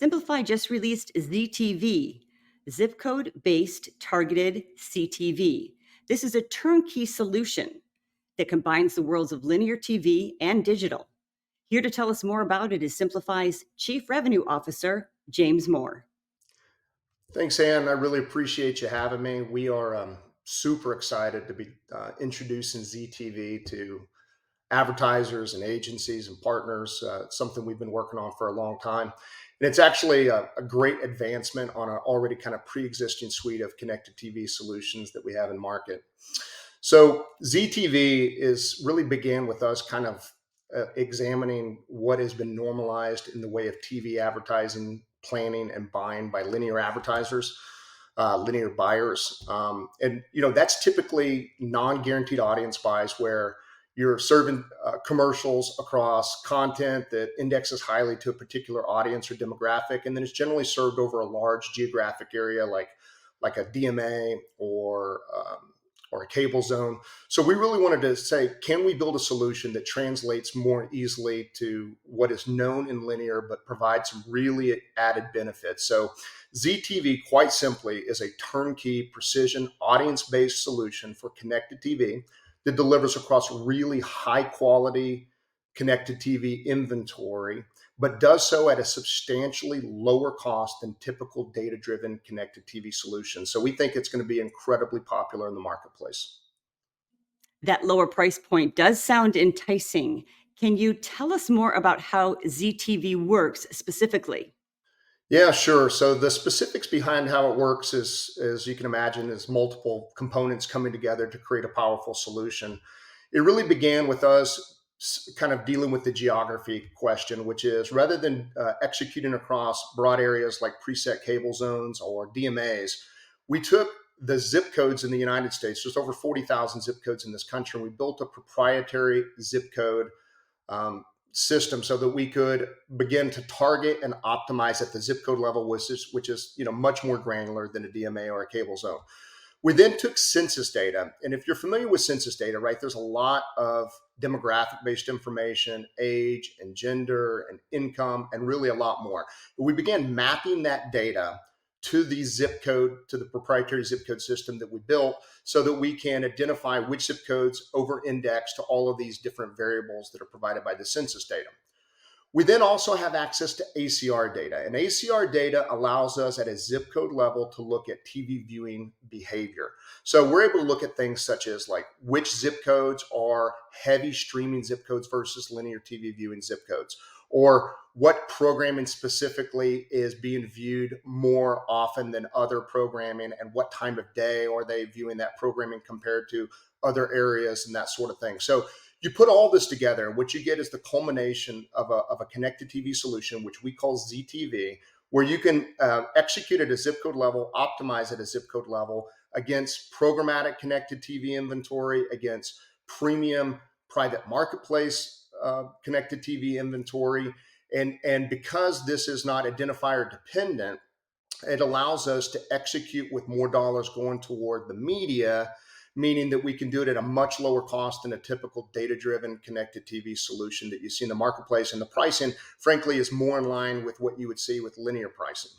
Simplify just released ZTV, zip code based targeted CTV. This is a turnkey solution that combines the worlds of linear TV and digital. Here to tell us more about it is Simplify's Chief Revenue Officer, James Moore. Thanks, Ann. I really appreciate you having me. We are super excited to be introducing ZTV to advertisers and agencies and partners. It's something we've been working on for a long time. And it's actually a great advancement on an already kind of pre-existing suite of connected TV solutions that we have in market. So ZTV really began with us kind of examining what has been normalized in the way of TV advertising, planning and buying by linear advertisers, linear buyers. And, that's typically non-guaranteed audience buys where you're serving commercials across content that indexes highly to a particular audience or demographic. And then it's generally served over a large geographic area like a DMA or a cable zone. So we really wanted to say, can we build a solution that translates more easily to what is known in linear, but provides some really added benefits? So ZTV, quite simply, is a turnkey, precision, audience-based solution for connected TV that delivers across really high quality connected TV inventory, but does so at a substantially lower cost than typical data-driven connected TV solutions. So we think it's going to be incredibly popular in the marketplace. That lower price point does sound enticing. Can you tell us more about how ZTV works specifically? Yeah, sure. So the specifics behind how it works is, as you can imagine, is multiple components coming together to create a powerful solution. It really began with us kind of dealing with the geography question, which is rather than executing across broad areas like preset cable zones or DMAs, we took the zip codes in the United States. There's over 40,000 zip codes in this country. And we built a proprietary zip code system so that we could begin to target and optimize at the zip code level, which is much more granular than a DMA or a cable zone. We then took census data, and if you're familiar with census data, right, there's a lot of demographic-based information, age and gender and income, and really a lot more. We began mapping that data to the proprietary zip code system that we built so that we can identify which zip codes over-index to all of these different variables that are provided by the census data. We then also have access to ACR data, and ACR data allows us at a zip code level to look at TV viewing behavior. So we're able to look at things such as like which zip codes are heavy streaming zip codes versus linear TV viewing zip codes, or what programming specifically is being viewed more often than other programming, and what time of day are they viewing that programming compared to other areas and that sort of thing. So you put all this together, and what you get is the culmination of a connected TV solution, which we call ZTV, where you can execute at a zip code level, optimize at a zip code level against programmatic connected TV inventory, against premium private marketplace connected TV inventory. And because this is not identifier dependent, it allows us to execute with more dollars going toward the media, meaning that we can do it at a much lower cost than a typical data-driven connected TV solution that you see in the marketplace. And the pricing, frankly, is more in line with what you would see with linear pricing.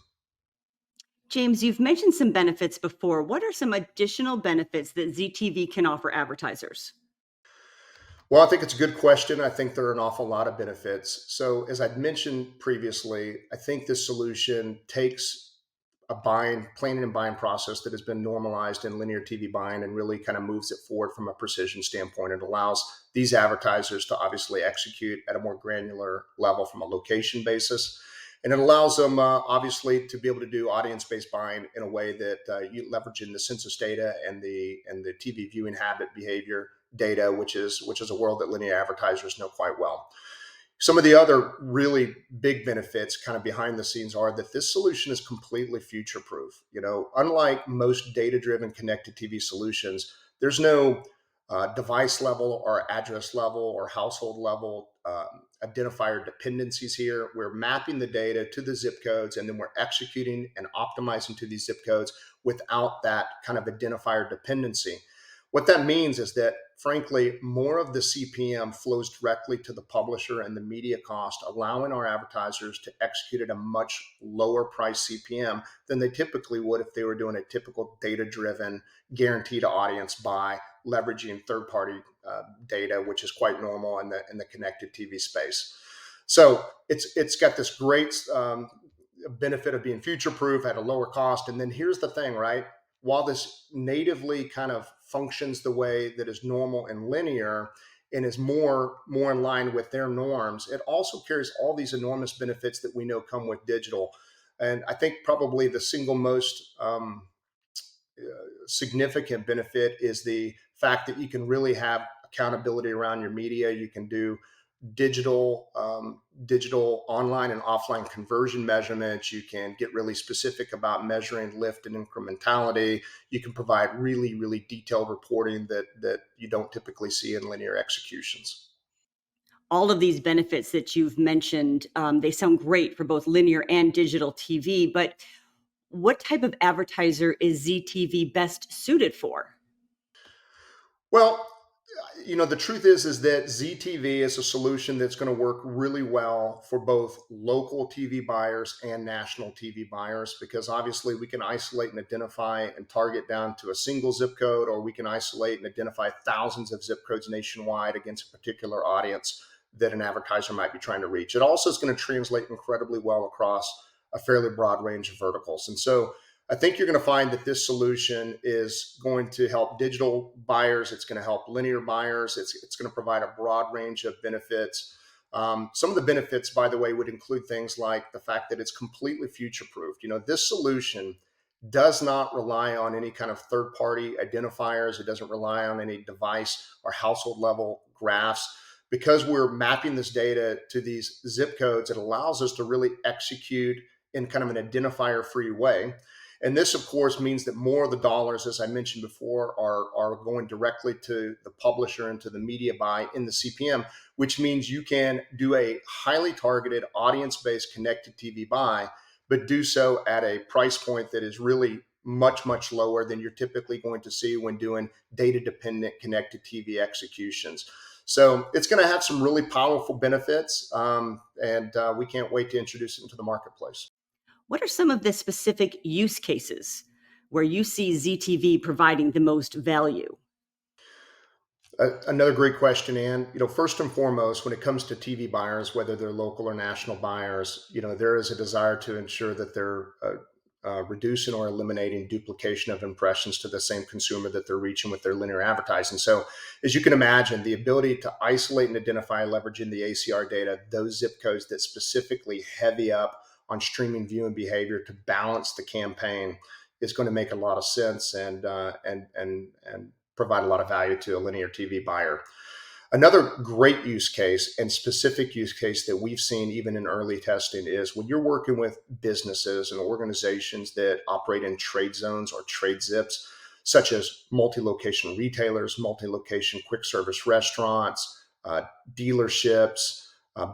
James, you've mentioned some benefits before. What are some additional benefits that ZTV can offer advertisers? Well, I think it's a good question. I think there are an awful lot of benefits. So as I'd mentioned previously, I think this solution takes a planning and buying process that has been normalized in linear TV buying and really kind of moves it forward from a precision standpoint. It allows these advertisers to obviously execute at a more granular level from a location basis. And it allows them obviously to be able to do audience-based buying in a way that you leverage in the census data and the TV viewing habit behavior data, which is a world that linear advertisers know quite well. Some of the other really big benefits kind of behind the scenes are that this solution is completely future-proof. Unlike most data-driven connected TV solutions, there's no device level or address level or household level identifier dependencies here. We're mapping the data to the zip codes, and then we're executing and optimizing to these zip codes without that kind of identifier dependency. What that means is that frankly, more of the CPM flows directly to the publisher and the media cost, allowing our advertisers to execute at a much lower price CPM than they typically would if they were doing a typical data-driven guaranteed audience buy, leveraging third-party data, which is quite normal in the connected TV space. So it's got this great benefit of being future proof at a lower cost. And then here's the thing, right? While this natively kind of functions the way that is normal and linear and is more in line with their norms, it also carries all these enormous benefits that we know come with digital. And I think probably the single most significant benefit is the fact that you can really have accountability around your media. You can do digital online and offline conversion measurements. You can get really specific about measuring lift and incrementality. You can provide really detailed reporting that you don't typically see in linear executions. All of these benefits that you've mentioned, they sound great for both linear and digital TV, but what type of advertiser is ZTV best suited for? Well, the truth is that ZTV is a solution that's going to work really well for both local TV buyers and national TV buyers, because obviously we can isolate and identify and target down to a single zip code, or we can isolate and identify thousands of zip codes nationwide against a particular audience that an advertiser might be trying to reach. It also is going to translate incredibly well across a fairly broad range of verticals. And so I think you're going to find that this solution is going to help digital buyers. It's going to help linear buyers. It's going to provide a broad range of benefits. Some of the benefits, by the way, would include things like the fact that it's completely future-proofed. This solution does not rely on any kind of third-party identifiers. It doesn't rely on any device or household level graphs. Because we're mapping this data to these zip codes, it allows us to really execute in kind of an identifier-free way. And this, of course, means that more of the dollars, as I mentioned before, are going directly to the publisher and to the media buy in the CPM, which means you can do a highly targeted audience-based connected TV buy, but do so at a price point that is really much lower than you're typically going to see when doing data-dependent connected TV executions. So it's going to have some really powerful benefits, and we can't wait to introduce it into the marketplace. What are some of the specific use cases where you see ZTV providing the most value? Another great question, Ann. First and foremost, when it comes to TV buyers, whether they're local or national buyers, there is a desire to ensure that they're reducing or eliminating duplication of impressions to the same consumer that they're reaching with their linear advertising. So, as you can imagine, the ability to isolate and identify, leveraging the ACR data, those zip codes that specifically heavy up on streaming viewing behavior to balance the campaign is going to make a lot of sense and provide a lot of value to a linear TV buyer. Another great use case and specific use case that we've seen even in early testing is when you're working with businesses and organizations that operate in trade zones or trade zips, such as multi-location retailers, multi-location quick service restaurants, dealerships,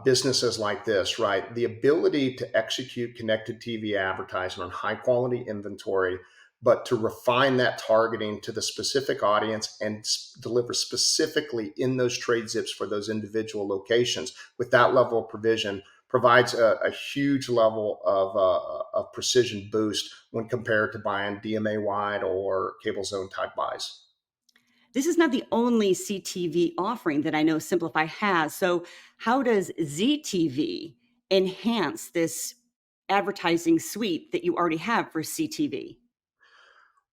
businesses like this, right? The ability to execute connected TV advertising on high quality inventory, but to refine that targeting to the specific audience and deliver specifically in those trade zips for those individual locations with that level of provision provides a huge level of precision boost when compared to buying DMA wide or cable zone type buys. This is not the only CTV offering that I know Simplify has. So, how does ZTV enhance this advertising suite that you already have for CTV?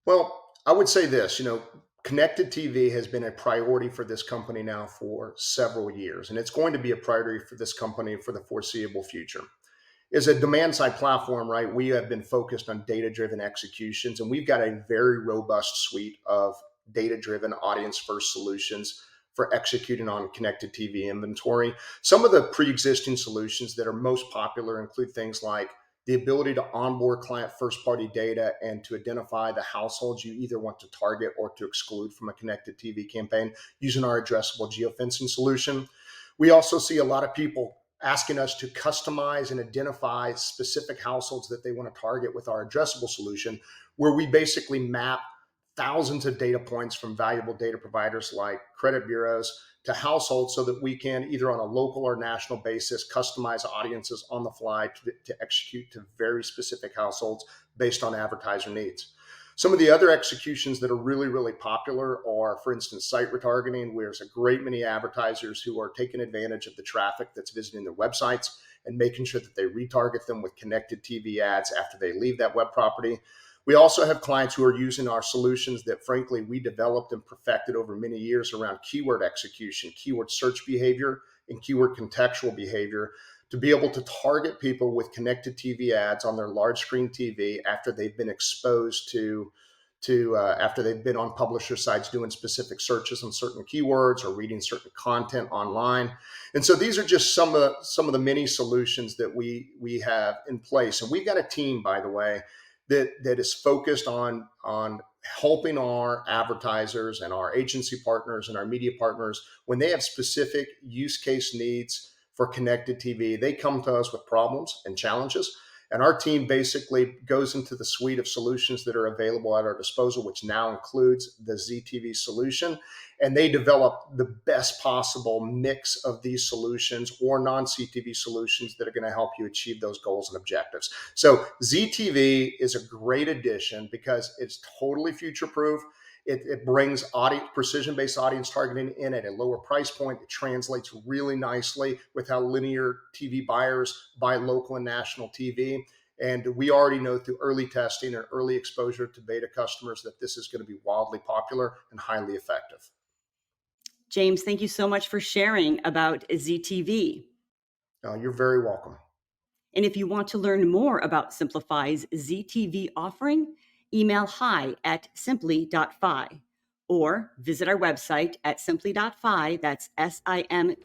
Well, I would say this, connected TV has been a priority for this company now for several years, and it's going to be a priority for this company for the foreseeable future. As a demand side platform, right, we have been focused on data driven executions, and we've got a very robust suite of data driven audience first solutions for executing on connected TV inventory. Some of the pre existing solutions that are most popular include things like the ability to onboard client first party data and to identify the households you either want to target or to exclude from a connected TV campaign using our addressable geofencing solution. We also see a lot of people asking us to customize and identify specific households that they want to target with our addressable solution, where we basically map thousands of data points from valuable data providers like credit bureaus to households so that we can either on a local or national basis customize audiences on the fly to execute to very specific households based on advertiser needs. Some of the other executions that are really, really popular are, for instance, site retargeting, where there's a great many advertisers who are taking advantage of the traffic that's visiting their websites and making sure that they retarget them with connected TV ads after they leave that web property. We also have clients who are using our solutions that, frankly, we developed and perfected over many years around keyword execution, keyword search behavior, and keyword contextual behavior to be able to target people with connected TV ads on their large screen TV after they've been exposed to after they've been on publisher sites doing specific searches on certain keywords or reading certain content online. And so these are just some of the many solutions that we have in place. And we've got a team, by the way, that is focused on helping our advertisers and our agency partners and our media partners when they have specific use case needs for connected TV. They come to us with problems and challenges, and our team basically goes into the suite of solutions that are available at our disposal, which now includes the ZTV solution, and they develop the best possible mix of these solutions or non-CTV solutions that are going to help you achieve those goals and objectives. So ZTV is a great addition because it's totally future-proof. It brings precision-based audience targeting in at a lower price point. It translates really nicely with how linear TV buyers buy local and national TV. And we already know through early testing and early exposure to beta customers that this is going to be wildly popular and highly effective. James, thank you so much for sharing about ZTV. You're very welcome. And if you want to learn more about Simplify's ZTV offering, email hi@simply.fi or visit our website at simply.fi, that's simpli.fi.